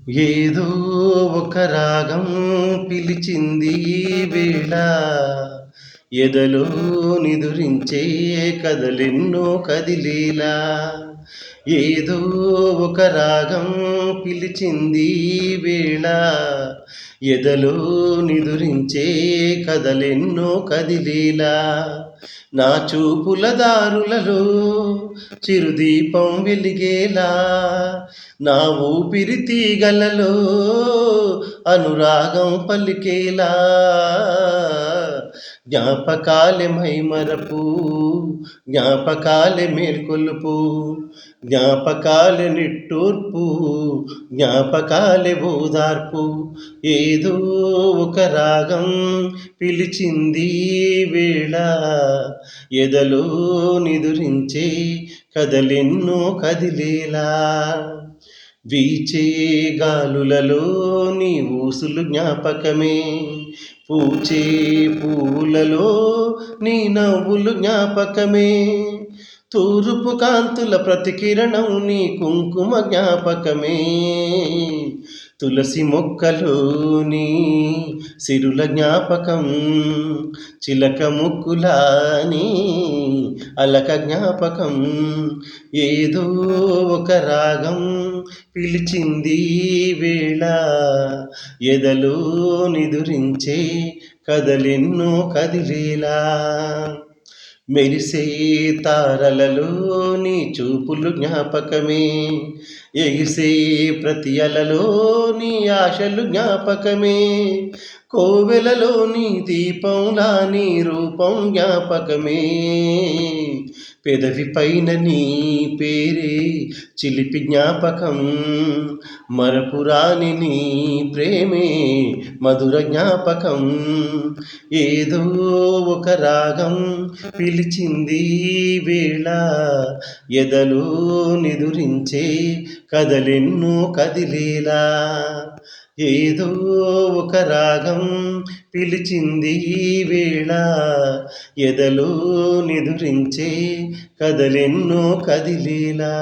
ఏదో ఒక రాగం పిలిచింది ఈ వేళ, ఎదలో నిదురించే కదలెన్నో కదిలేలా. ఏదో ఒక రాగం పిలిచింది ఈ వేళ, ఎదలో నిదురించే కదలెన్నో కదిలేలా. నా చూపుల దారులలో చిరుదీపం వెలిగేలా, నా ఊపిరి తీగలలో అనురాగం పలికేలా. జ్ఞాపకాలే మైమరపు, జ్ఞాపకాలే మేల్కొలుపు, జ్ఞాపకాలే నిట్టూర్పు, జ్ఞాపకాలే ఓదార్పు. ఏదో ఒక రాగం పిలిచింది ఈ వేళ, ఎదలో నిదురించే కదలెన్నో కదిలేలా. వీచే గాలులలో నీ ఊసులు జ్ఞాపకమే, పూచే పూలలో నీ నవ్వులు జ్ఞాపకమే, తూర్పు కాంతుల ప్రతికిరణం నీ కుంకుమ జ్ఞాపకమే, తులసి మొక్కలోని సిరుల జ్ఞాపకం, చిలక ముక్కులాని అలక జ్ఞాపకం. ఏదో ఒక రాగం పిలిచింది ఈ వేళ, ఎదలో నిదురించే కదలెన్నో కదిలేలా. మెరిసే తారలలో నీ చూపులు జ్ఞాపకమే, ఎగిసే ప్రతి అలలో నీ ఆశలు జ్ఞాపకమే, కోవెలలో నీ దీపంలా నీ రూపం జ్ఞాపకమే, పెదవి పైన నీ పేరే చిలిపి జ్ఞాపకం, మరపురాని నీ ప్రేమే మధుర జ్ఞాపకం. ఏదో ఒక రాగం పిలిచింది ఈ వేళ, ఎదలో నిదురించే కదలెన్నో కదిలేలా. ఏదో ఒక రాగం పిలిచింది ఈ వేళ, ఎదలో నిదురించే కదలెన్నో కదిలేలా.